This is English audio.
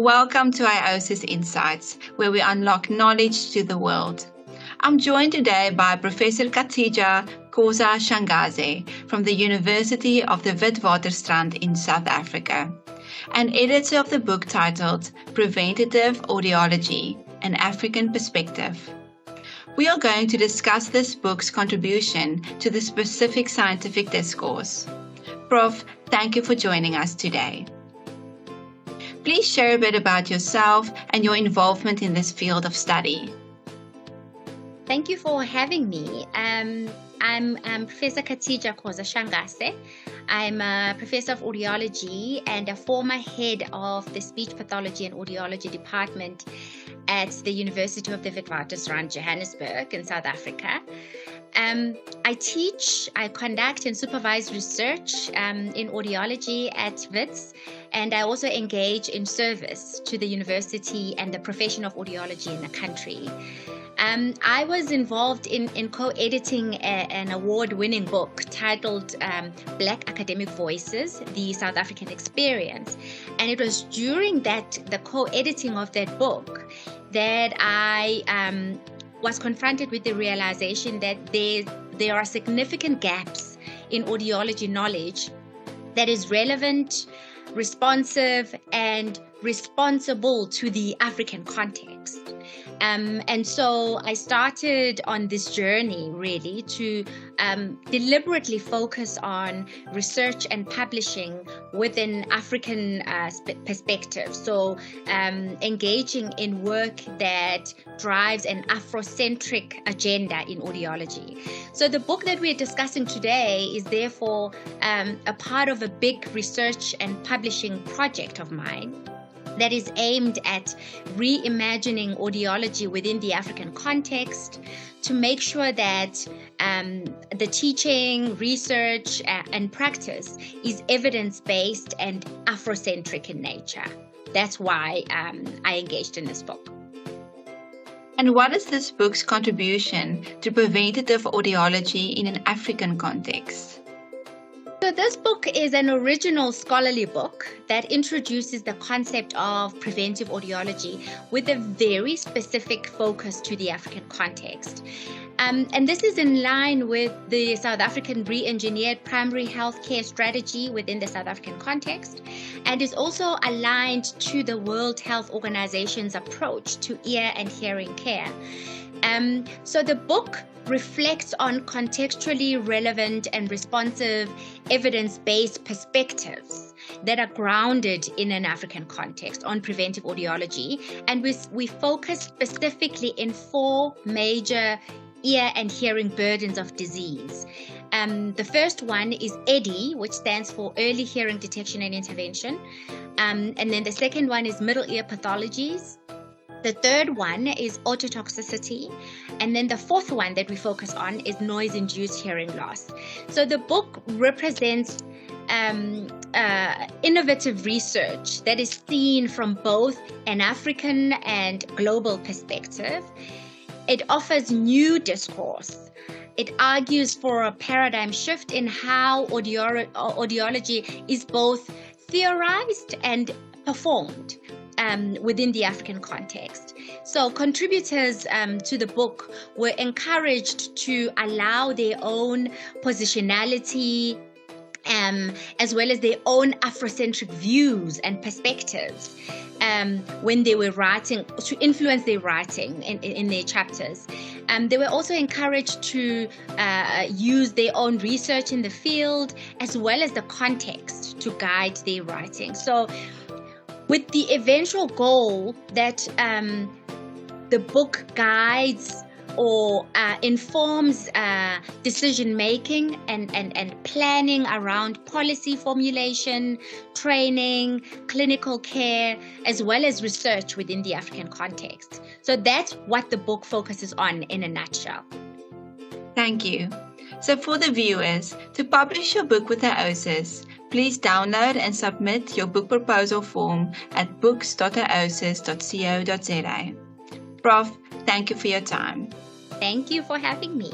Welcome to AOSIS Insights, where we unlock knowledge to the world. I'm joined today by Professor Khoza-Shangase from the University of the Witwatersrand in South Africa, and editor of the book titled Preventive Audiology, An African Perspective. We are going to discuss this book's contribution to the specific scientific discourse. Prof, thank you for joining us today. Please share a bit about yourself and your involvement in this field of study. Thank you for having me. I'm Professor Khoza-Shangase. I'm a professor of audiology and a former head of the speech pathology and audiology department at the University of the Witwatersrand, Johannesburg in South Africa. I teach, I conduct and supervise research in audiology at WITS, and I also engage in service to the university and the profession of audiology in the country. I was involved in co-editing an award-winning book titled Black Academic Voices, The South African Experience. And it was during the co-editing of that book that I was confronted with the realization that there are significant gaps in audiology knowledge that is relevant, responsive, and responsible to the African context. And so I started on this journey really to deliberately focus on research and publishing with an African perspective. So engaging in work that drives an Afrocentric agenda in audiology. So the book that we're discussing today is therefore a part of a big research and publishing project of mine that is aimed at reimagining audiology within the African context to make sure that the teaching, research, and practice is evidence-based and Afrocentric in nature. That's why I engaged in this book. And what is this book's contribution to preventative audiology in an African context? So this book is an original scholarly book that introduces the concept of preventive audiology with a very specific focus to the African context. And this is in line with the South African re-engineered primary healthcare strategy within the South African context, and is also aligned to the World Health Organization's approach to ear and hearing care. So the book reflects on contextually relevant and responsive evidence-based perspectives that are grounded in an African context on preventive audiology. And we focus specifically in 4 major ear and hearing burdens of disease. The first one is EHDI, which stands for Early Hearing Detection and Intervention. And then the second one is middle ear pathologies. The third one is ototoxicity. And then the fourth one that we focus on is noise-induced hearing loss. So the book represents innovative research that is seen from both an African and global perspective. It offers new discourse. It argues for a paradigm shift in how audiology is both theorized and performed within the African context. So contributors to the book were encouraged to allow their own positionality as well as their own Afrocentric views and perspectives when they were writing, to influence their writing in their chapters. They were also encouraged to use their own research in the field as well as the context to guide their writing. So with the eventual goal that the book guides or informs decision-making and planning around policy formulation, training, clinical care, as well as research within the African context. So that's what the book focuses on in a nutshell. Thank you. So for the viewers, to publish your book with AOSIS, please download and submit your book proposal form at books.aosis.co.za. Prof, thank you for your time. Thank you for having me.